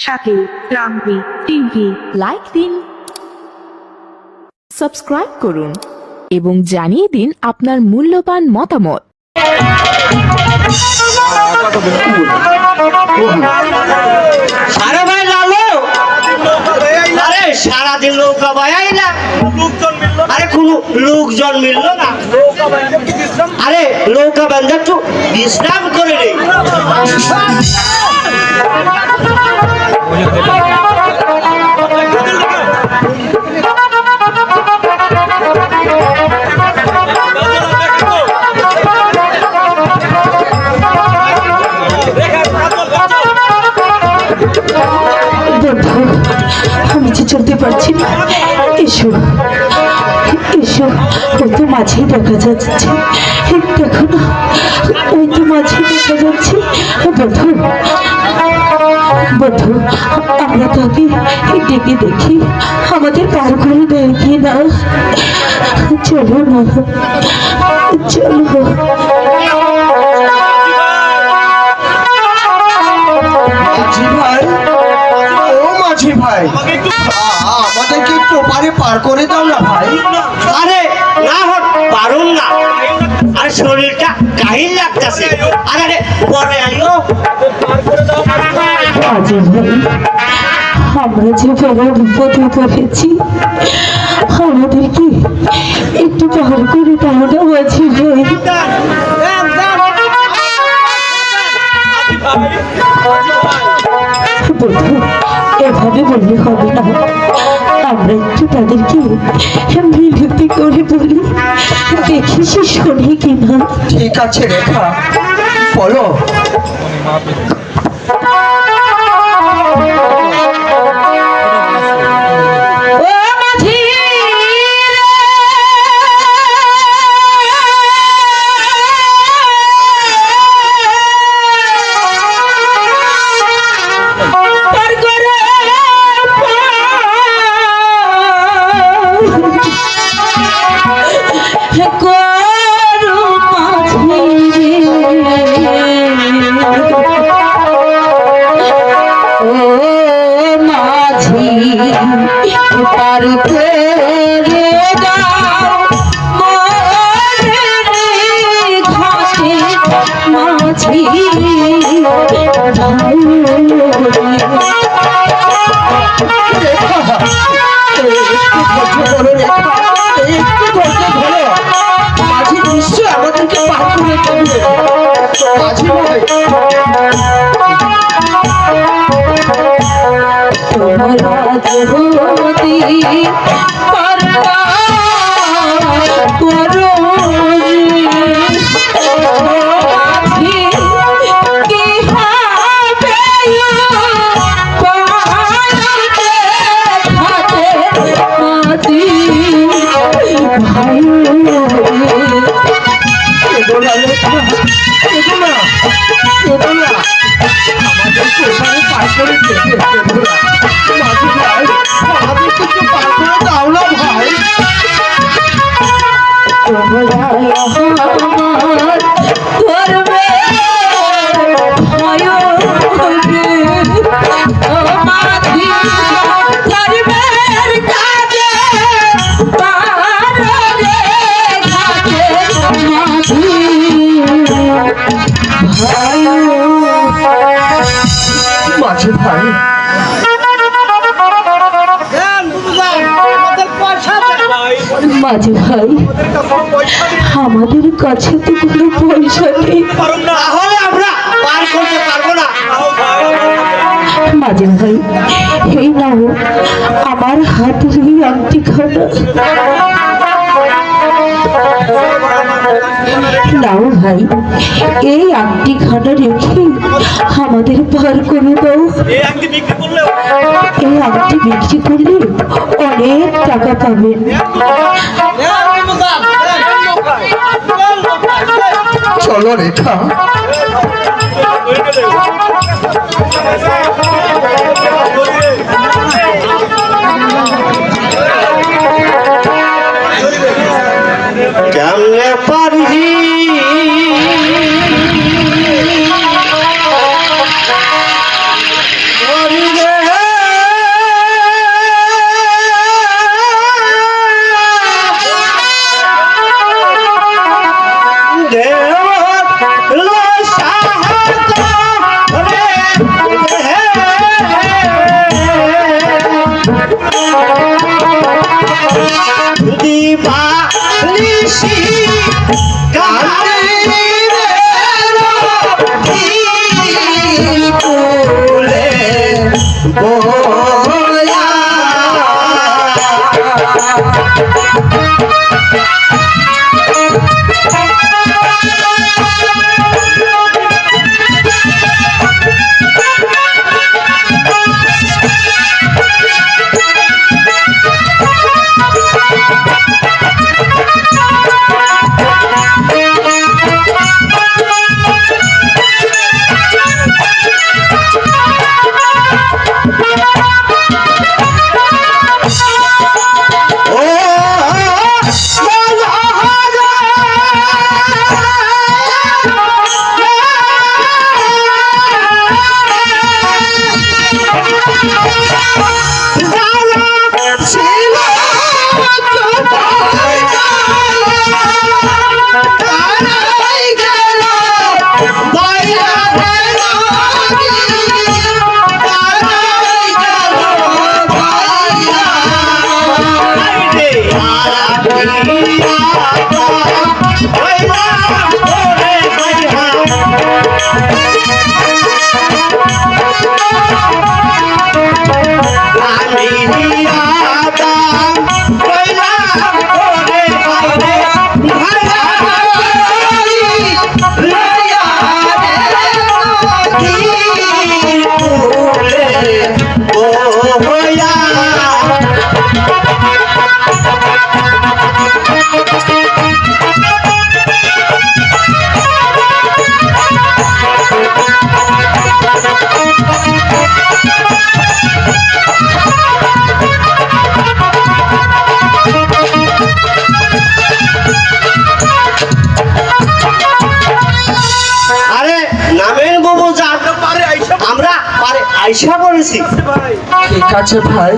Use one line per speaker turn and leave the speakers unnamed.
সাথে রামবি TV
like দিন, subscribe করুন এবং জানিয়ে দিন আপনার মূল্যবান মতামত।
আরে ভাই লালো, আরে সারাদিন নৌকা বায়াই না, আরে কোনো লোকজন মিললো না। আরে নৌকা বান্ধা একটু বিশ্রাম করে নেই।
আমি যে চলতে পারছি না। এসো এসো, ওই তো মাঝেই দেখা যাচ্ছে, দেখো না, ওই তো মাঝে দেখা যাচ্ছে। বধু বধু, আমরা তাকে ডেকে দেখি, আমাদের পার করে দেয় কি না। চলো না, চলো।
ভাই, আমাদেরকে একটু ওপারে পার করে দাও না ভাই।
আরে না হোক, পারুন না, আর শরীরটা কাহিল লাগতেছে। আরে পরে আইও।
আজব ভাই, আমরা যে বড় বিপদে পড়েছি, আমাদেরকে একটু পার করে দাও না মাঝি ভাই। বন্ধু, এভাবে বললে হবে না, আমরা একটু তাদেরকে মিনতি করে বলি, দেখি সে শোনে কিনা।
ঠিক আছে রেখা, বলো। মাঝি নিশ্চয় আমাদেরকে পার করে দেবে। মাঝি ভাই, মাঝি ভাই,
মাঝি ভাই, আমাদের কাছে তো কোনো পয়সা নেই।
তাহলে আমরা পার করতে পারবো না।
মাঝি ভাই, এই নাও আমার হাতের এই আংটিখানা, নাও ভাই, এই আংটিখানা রেখে আমাদের পার করে দাও। এই আংটি বিক্রি করলে অনেক টাকা পাবেন।
চলো রেখা।
কেমনে পারি আইসা পড়েছি।
ঠিক আছে ভাই।